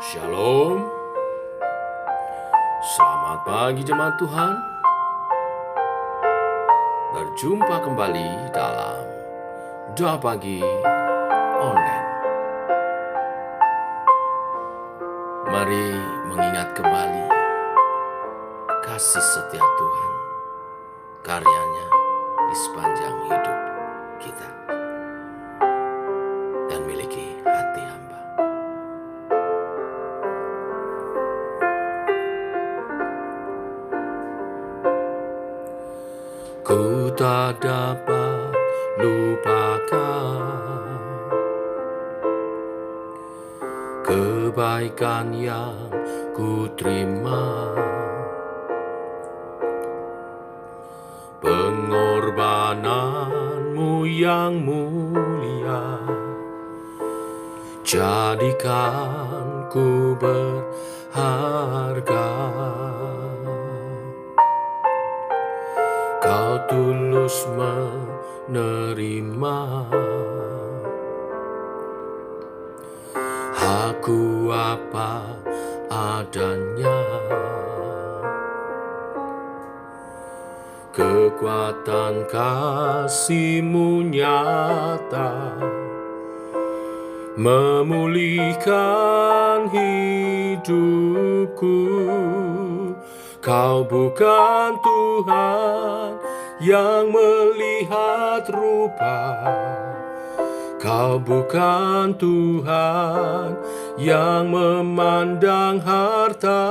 Shalom, selamat pagi jemaat Tuhan. Berjumpa kembali dalam Doa Pagi Online. Mari mengingat kembali kasih setia Tuhan, karyanya di sepanjang hidup kita, dan miliki hati hamba. Ku tak dapat lupakan kebaikan yang ku terima, pengorbananmu yang mulia, jadikan ku berharga. Kau tulus menerima aku apa adanya. Kekuatan kasih-Mu nyata memulihkan hidupku. Kau bukan Tuhan yang melihat rupa, Kau bukan Tuhan yang memandang harta.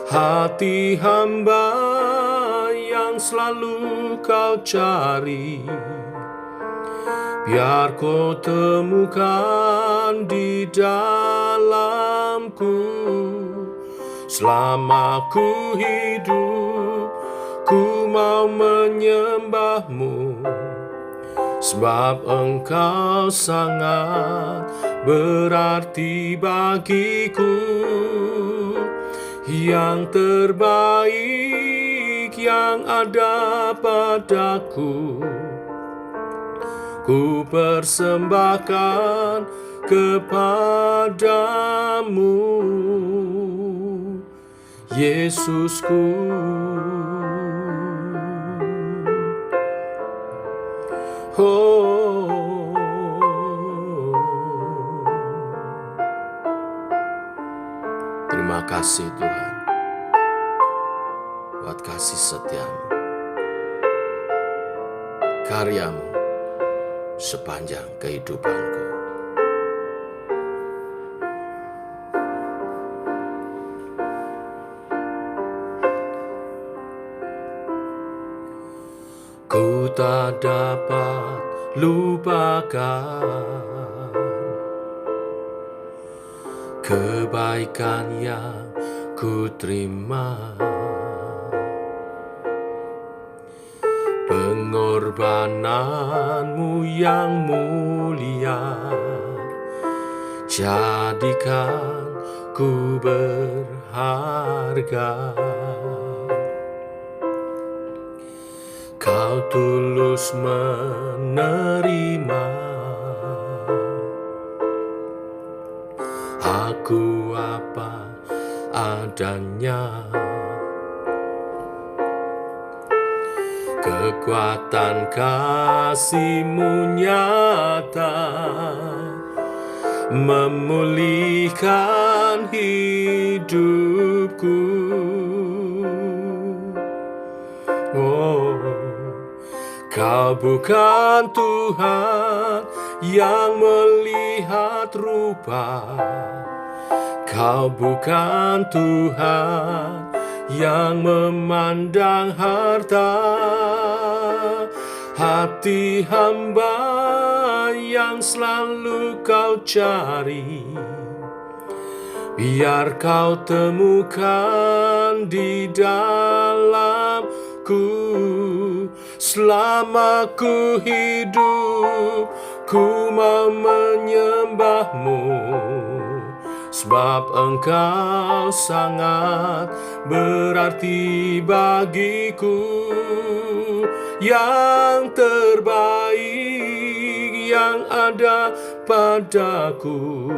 Hati hamba yang selalu Kau cari, biar Kau temukan di dalamku. Selama ku hidup, ku mau menyembah-Mu, sebab Engkau sangat berarti bagiku. Yang terbaik yang ada padaku, ku persembahkan kepadamu, Yesusku. Oh, terima kasih Tuhan buat kasih setia-Mu, karya-Mu sepanjang kehidupanku. Ku tak dapat lupakan kebaikan yang ku terima, pengorbananmu yang mulia, jadikan ku berharga. Kau tulus menerima aku apa adanya. Kekuatan kasih-Mu nyata memulihkan hidupku. Oh, Kau bukan Tuhan yang melihat rupa, Kau bukan Tuhan yang memandang harta. Hati hamba yang selalu Kau cari, biar Kau temukan di dalamku. Selama ku hidup, ku mau menyembah-Mu, sebab Engkau sangat berarti bagiku. Yang terbaik yang ada padaku,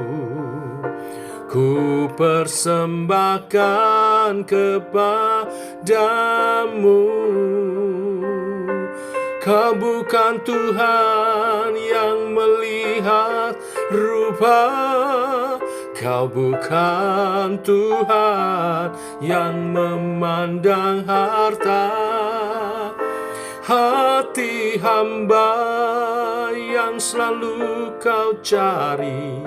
ku persembahkan kepadamu. Kau bukan Tuhan yang melihat rupa, Kau bukan Tuhan yang memandang harta. Hati hamba yang selalu Kau cari,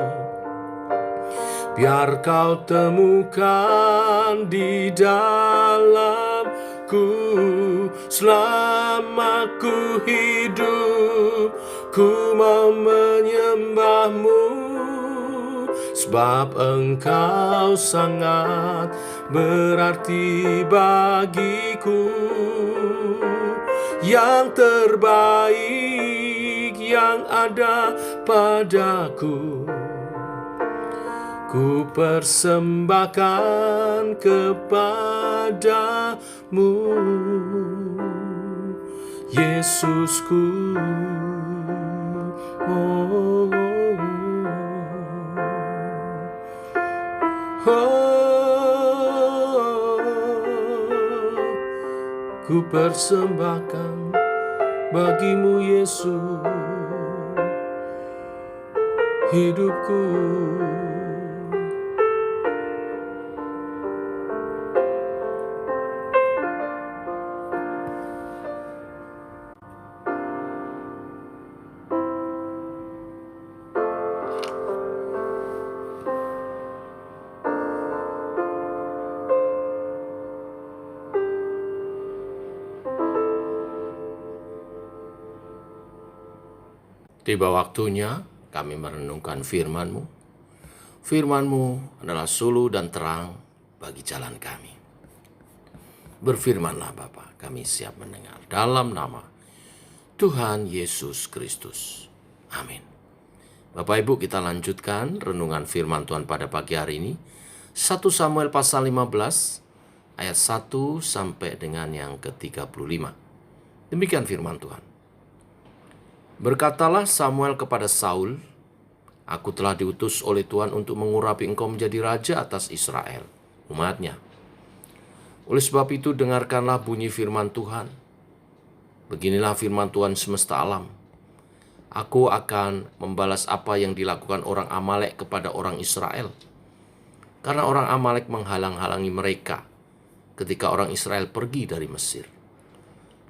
biar Kau temukan di dalamku. Selama ku hidup, ku mau menyembah-Mu, sebab Engkau sangat berarti bagiku. Yang terbaik yang ada padaku, ku persembahkan kepadamu, Yesusku. Oh, oh, oh, ku persembahkan bagimu, Yesus, hidupku. Tiba waktunya kami merenungkan firman-Mu. Firman-Mu adalah suluh dan terang bagi jalan kami. Berfirmanlah Bapa, kami siap mendengar. Dalam nama Tuhan Yesus Kristus. Amin. Bapak Ibu, kita lanjutkan renungan firman Tuhan pada pagi hari ini. 1 Samuel pasal 15 ayat 1 sampai dengan yang ke-35. Demikian firman Tuhan. Berkatalah Samuel kepada Saul, "Aku telah diutus oleh Tuhan untuk mengurapi engkau menjadi raja atas Israel, umat-Nya. Oleh sebab itu dengarkanlah bunyi firman Tuhan. Beginilah firman Tuhan semesta alam. Aku akan membalas apa yang dilakukan orang Amalek kepada orang Israel. Karena orang Amalek menghalang-halangi mereka ketika orang Israel pergi dari Mesir.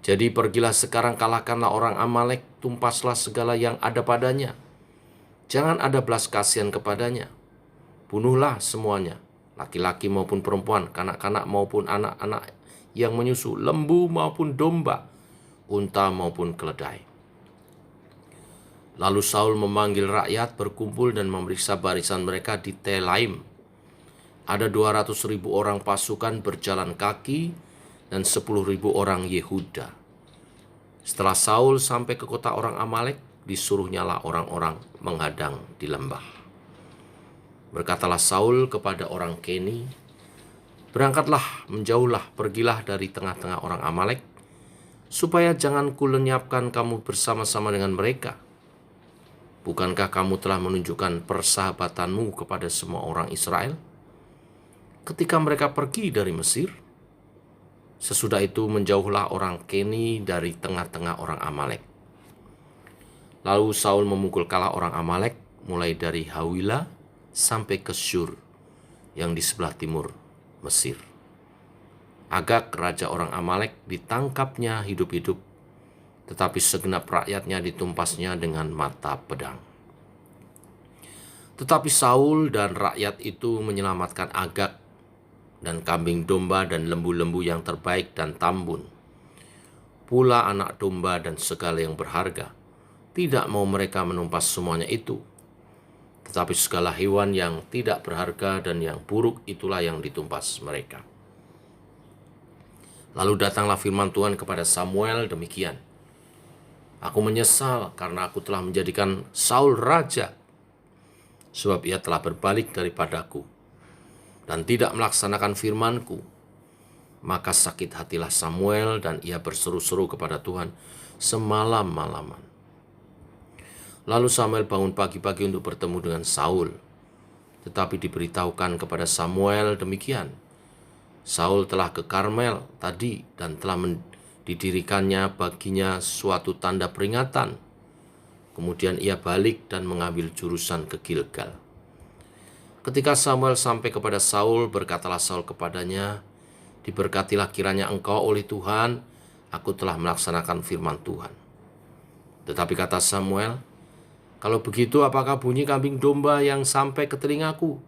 Jadi pergilah sekarang, kalahkanlah orang Amalek, tumpaslah segala yang ada padanya. Jangan ada belas kasihan kepadanya. Bunuhlah semuanya, laki-laki maupun perempuan, kanak-kanak maupun anak-anak yang menyusu, lembu maupun domba, unta maupun keledai." Lalu Saul memanggil rakyat berkumpul dan memeriksa barisan mereka di Telaim. Ada 200.000 orang pasukan berjalan kaki dan 10.000 orang Yehuda. Setelah Saul sampai ke kota orang Amalek, disuruhnyalah orang-orang menghadang di lembah. Berkatalah Saul kepada orang Keni, "Berangkatlah, menjauhlah, pergilah dari tengah-tengah orang Amalek, supaya jangan kulenyapkan kamu bersama-sama dengan mereka. Bukankah kamu telah menunjukkan persahabatanmu kepada semua orang Israel ketika mereka pergi dari Mesir?" Sesudah itu menjauhlah orang Keni dari tengah-tengah orang Amalek. Lalu Saul memukul kalah orang Amalek mulai dari Hawila sampai ke Syur yang di sebelah timur Mesir. Agag, raja orang Amalek, ditangkapnya hidup-hidup, tetapi segenap rakyatnya ditumpasnya dengan mata pedang. Tetapi Saul dan rakyat itu menyelamatkan Agag dan kambing domba dan lembu-lembu yang terbaik dan tambun, pula anak domba dan segala yang berharga. Tidak mau mereka menumpas semuanya itu, tetapi segala hewan yang tidak berharga dan yang buruk itulah yang ditumpas mereka. Lalu datanglah firman Tuhan kepada Samuel demikian, "Aku menyesal karena aku telah menjadikan Saul raja, sebab ia telah berbalik daripadaku dan tidak melaksanakan firman-Ku." Maka sakit hatilah Samuel dan ia berseru-seru kepada Tuhan semalam-malaman. Lalu Samuel bangun pagi-pagi untuk bertemu dengan Saul. Tetapi diberitahukan kepada Samuel demikian, Saul telah ke Karmel tadi dan telah didirikannya baginya suatu tanda peringatan. Kemudian ia balik dan mengambil jurusan ke Gilgal. Ketika Samuel sampai kepada Saul, berkatalah Saul kepadanya, diberkatilah kiranya engkau oleh Tuhan, aku telah melaksanakan firman Tuhan. Tetapi kata Samuel, kalau begitu apakah bunyi kambing domba yang sampai ke telingaku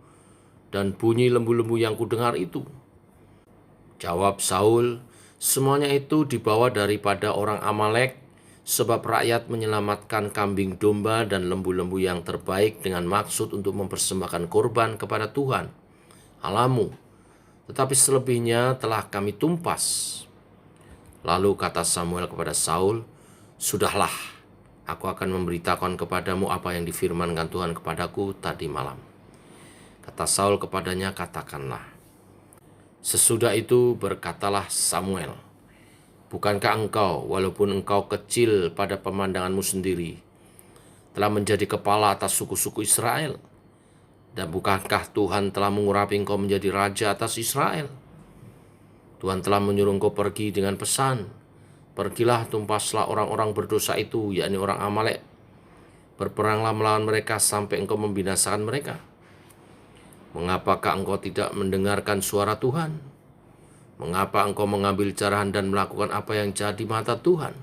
dan bunyi lembu-lembu yang kudengar itu? Jawab Saul, semuanya itu dibawa daripada orang Amalek, sebab rakyat menyelamatkan kambing domba dan lembu-lembu yang terbaik dengan maksud untuk mempersembahkan korban kepada Tuhan, Allahmu. Tetapi selebihnya telah kami tumpas. Lalu kata Samuel kepada Saul, sudahlah, aku akan memberitakan kepadamu apa yang difirmankan Tuhan kepadaku tadi malam. Kata Saul kepadanya, katakanlah. Sesudah itu berkatalah Samuel, bukankah engkau, walaupun engkau kecil pada pemandanganmu sendiri, telah menjadi kepala atas suku-suku Israel? Dan bukankah Tuhan telah mengurapi engkau menjadi raja atas Israel? Tuhan telah menyuruh engkau pergi dengan pesan, pergilah tumpaslah orang-orang berdosa itu, yakni orang Amalek. Berperanglah melawan mereka sampai engkau membinasakan mereka. Mengapakah engkau tidak mendengarkan suara Tuhan? Mengapa engkau mengambil carahan dan melakukan apa yang jahat di mata Tuhan?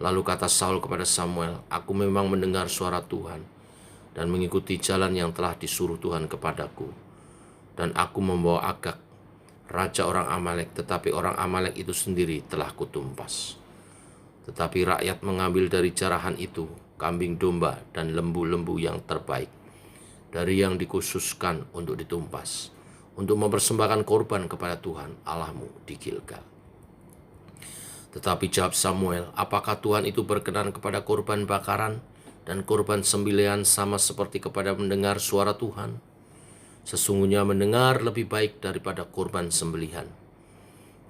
Lalu kata Saul kepada Samuel, aku memang mendengar suara Tuhan dan mengikuti jalan yang telah disuruh Tuhan kepadaku. Dan aku membawa Agag, raja orang Amalek, tetapi orang Amalek itu sendiri telah kutumpas. Tetapi rakyat mengambil dari jarahan itu kambing domba dan lembu-lembu yang terbaik, dari yang dikhususkan untuk ditumpas, untuk mempersembahkan korban kepada Tuhan Allahmu di Gilgal. Tetapi jawab Samuel, apakah Tuhan itu berkenan kepada korban bakaran dan korban sembelihan sama seperti kepada mendengar suara Tuhan? Sesungguhnya mendengar lebih baik daripada korban sembelihan,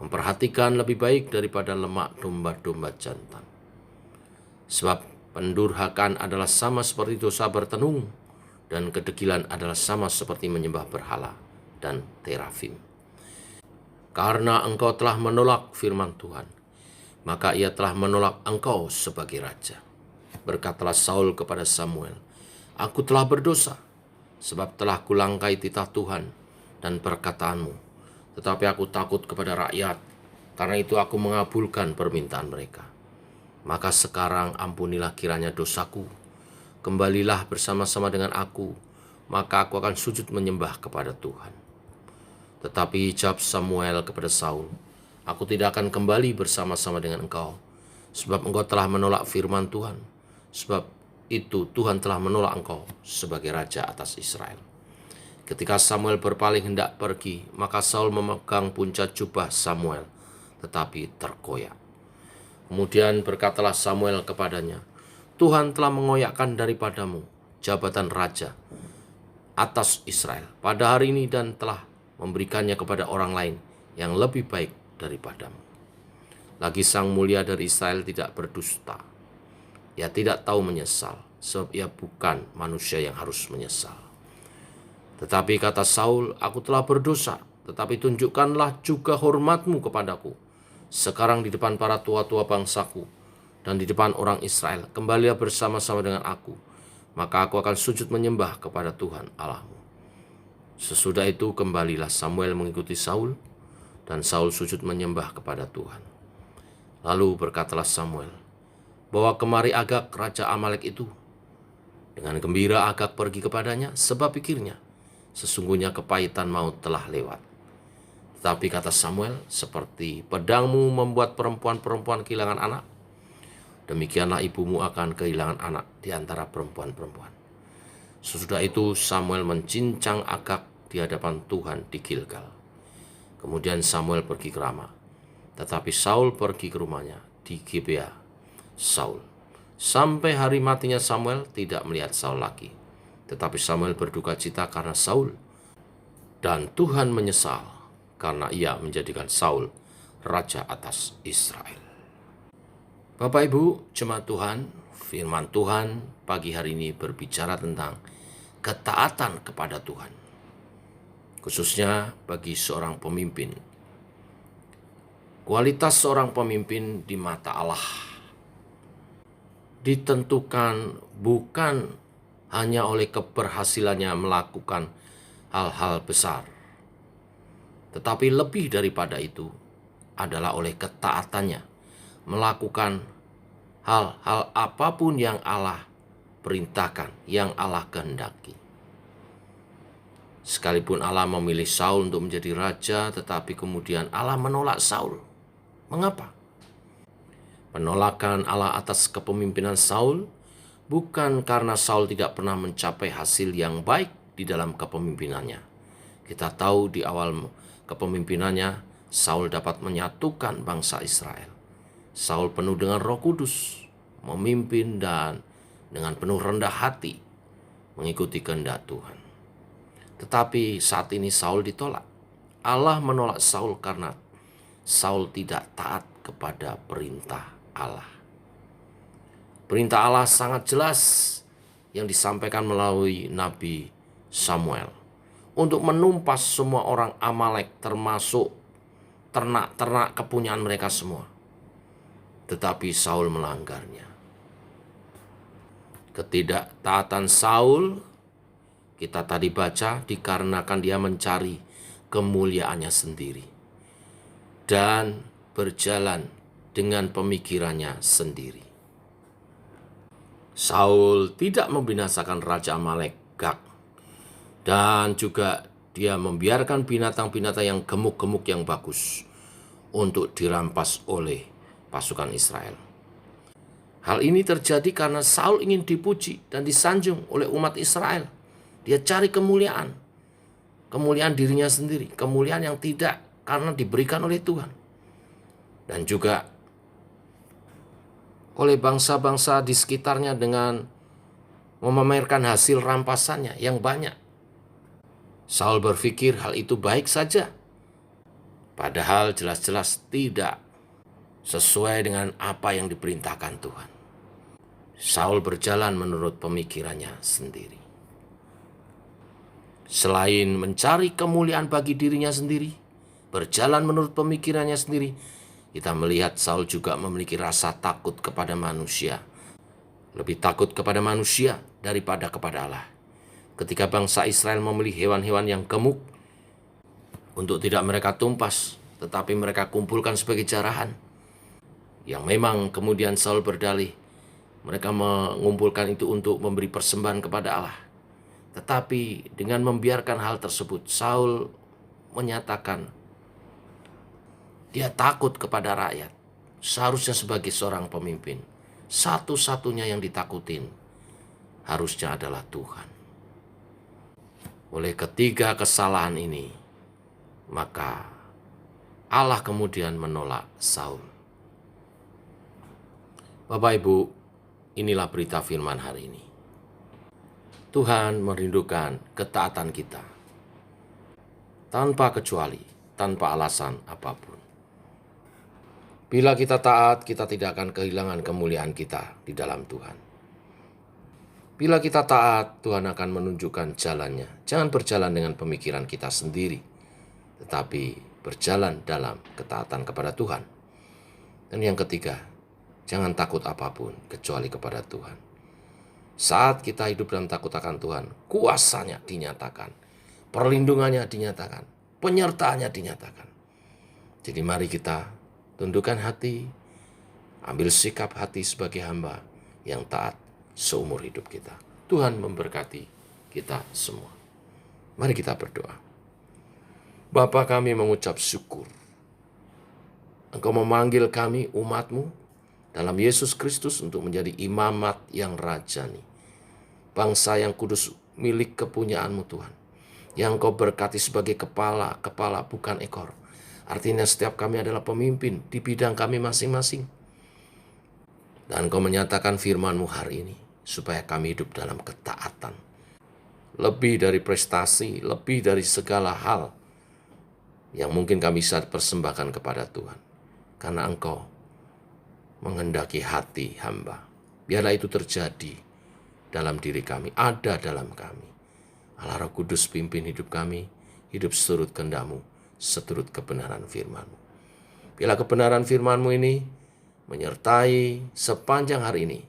memperhatikan lebih baik daripada lemak domba-domba jantan. Sebab pendurhakaan adalah sama seperti dosa bertenung, dan kedegilan adalah sama seperti menyembah berhala dan terafim. Karena engkau telah menolak firman Tuhan, maka ia telah menolak engkau sebagai raja. Berkatalah Saul kepada Samuel, aku telah berdosa, sebab telah kulangkai titah Tuhan dan perkataanmu. Tetapi aku takut kepada rakyat, karena itu aku mengabulkan permintaan mereka. Maka sekarang ampunilah kiranya dosaku, kembalilah bersama-sama dengan aku, maka aku akan sujud menyembah kepada Tuhan. Tetapi jawab Samuel kepada Saul, aku tidak akan kembali bersama-sama dengan engkau, sebab engkau telah menolak firman Tuhan. Sebab itu Tuhan telah menolak engkau sebagai raja atas Israel. Ketika Samuel berpaling hendak pergi, maka Saul memegang punca jubah Samuel, tetapi terkoyak. Kemudian berkatalah Samuel kepadanya, Tuhan telah mengoyakkan daripadamu jabatan raja atas Israel pada hari ini dan telah memberikannya kepada orang lain yang lebih baik daripadamu. Lagi sang mulia dari Israel tidak berdusta. Ia tidak tahu menyesal, sebab ia bukan manusia yang harus menyesal. Tetapi kata Saul, aku telah berdosa, tetapi tunjukkanlah juga hormatmu kepadaku. Sekarang di depan para tua-tua bangsaku, dan di depan orang Israel, kembalilah bersama-sama dengan aku, maka aku akan sujud menyembah kepada Tuhan Allahmu. Sesudah itu kembalilah Samuel mengikuti Saul, dan Saul sujud menyembah kepada Tuhan. Lalu berkatalah Samuel, bawa kemari Agag raja Amalek itu. Dengan gembira Agag pergi kepadanya, sebab pikirnya, sesungguhnya kepahitan maut telah lewat. Tetapi kata Samuel, seperti pedangmu membuat perempuan-perempuan kehilangan anak, demikianlah ibumu akan kehilangan anak di antara perempuan-perempuan. Sesudah itu Samuel mencincang Agag di hadapan Tuhan di Gilgal. Kemudian Samuel pergi ke Rama, tetapi Saul pergi ke rumahnya di Gibea Saul. Sampai hari matinya Samuel tidak melihat Saul lagi. Tetapi Samuel berduka cita karena Saul, dan Tuhan menyesal karena ia menjadikan Saul raja atas Israel. Bapak Ibu, jemaat Tuhan, firman Tuhan pagi hari ini berbicara tentang ketaatan kepada Tuhan, khususnya bagi seorang pemimpin. Kualitas seorang pemimpin di mata Allah ditentukan bukan hanya oleh keberhasilannya melakukan hal-hal besar, tetapi lebih daripada itu adalah oleh ketaatannya melakukan hal-hal apapun yang Allah perintahkan, yang Allah kehendaki. Sekalipun Allah memilih Saul untuk menjadi raja, tetapi kemudian Allah menolak Saul. Mengapa? Penolakan Allah atas kepemimpinan Saul bukan karena Saul tidak pernah mencapai hasil yang baik di dalam kepemimpinannya. Kita tahu di awal kepemimpinannya, Saul dapat menyatukan bangsa Israel. Saul penuh dengan Roh Kudus, memimpin dan dengan penuh rendah hati mengikuti kehendak Tuhan. Tetapi saat ini Saul ditolak. Allah menolak Saul karena Saul tidak taat kepada perintah Allah. Perintah Allah sangat jelas yang disampaikan melalui Nabi Samuel untuk menumpas semua orang Amalek, termasuk ternak-ternak kepunyaan mereka semua. Tetapi Saul melanggarnya. Ketidaktaatan Saul, kita tadi baca, dikarenakan dia mencari kemuliaannya sendiri dan berjalan dengan pemikirannya sendiri. Saul tidak membinasakan Raja Amalek, Gag, dan juga dia membiarkan binatang-binatang yang gemuk-gemuk yang bagus untuk dirampas oleh pasukan Israel. Hal ini terjadi karena Saul ingin dipuji dan disanjung oleh umat Israel. Dia cari kemuliaan dirinya sendiri, kemuliaan yang tidak karena diberikan oleh Tuhan. Dan juga oleh bangsa-bangsa di sekitarnya dengan memamerkan hasil rampasannya yang banyak. Saul berpikir hal itu baik saja, padahal jelas-jelas tidak sesuai dengan apa yang diperintahkan Tuhan. Saul berjalan menurut pemikirannya sendiri. Selain mencari kemuliaan bagi dirinya sendiri, berjalan menurut pemikirannya sendiri, kita melihat Saul juga memiliki rasa takut kepada manusia. Lebih takut kepada manusia daripada kepada Allah. Ketika bangsa Israel memilih hewan-hewan yang gemuk untuk tidak mereka tumpas, tetapi mereka kumpulkan sebagai jarahan, yang memang kemudian Saul berdalih, mereka mengumpulkan itu untuk memberi persembahan kepada Allah. Tetapi dengan membiarkan hal tersebut, Saul menyatakan dia takut kepada rakyat. Seharusnya sebagai seorang pemimpin, satu-satunya yang ditakutin harusnya adalah Tuhan. Oleh ketiga kesalahan ini, maka Allah kemudian menolak Saul. Bapak Ibu, inilah berita firman hari ini. Tuhan merindukan ketaatan kita tanpa kecuali, tanpa alasan apapun. Bila kita taat, kita tidak akan kehilangan kemuliaan kita di dalam Tuhan. Bila kita taat, Tuhan akan menunjukkan jalannya. Jangan berjalan dengan pemikiran kita sendiri, tetapi berjalan dalam ketaatan kepada Tuhan. Dan yang ketiga, jangan takut apapun kecuali kepada Tuhan. Saat kita hidup dalam takut akan Tuhan, kuasanya dinyatakan, perlindungannya dinyatakan, penyertaannya dinyatakan. Jadi mari kita tundukkan hati, ambil sikap hati sebagai hamba yang taat seumur hidup kita. Tuhan memberkati kita semua. Mari kita berdoa. Bapa, kami mengucap syukur. Engkau memanggil kami umat-Mu dalam Yesus Kristus untuk menjadi imamat yang rajani. Bangsa yang kudus milik kepunyaan-Mu Tuhan. Yang Engkau berkati sebagai kepala bukan ekor. Artinya setiap kami adalah pemimpin di bidang kami masing-masing. Dan Engkau menyatakan firman-Mu hari ini, supaya kami hidup dalam ketaatan. Lebih dari prestasi, lebih dari segala hal yang mungkin kami bisa persembahkan kepada Tuhan. Karena Engkau menghendaki hati hamba. Biarlah itu terjadi dalam diri kami, ada dalam kami. Allah Roh Kudus pimpin hidup kami, hidup seturut kehendak-Mu, seturut kebenaran firman-Mu. Bila kebenaran firman-Mu ini menyertai sepanjang hari ini,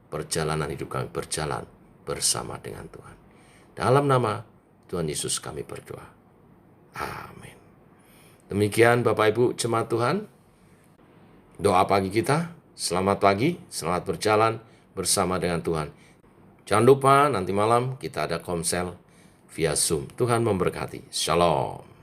perjalanan hidup kami berjalan bersama dengan Tuhan. Dalam nama Tuhan Yesus kami berdoa. Amin. Demikian Bapak Ibu jemaat Tuhan, doa pagi kita. Selamat pagi, selamat berjalan bersama dengan Tuhan. Jangan lupa nanti malam kita ada komsel via Zoom. Tuhan memberkati. Shalom.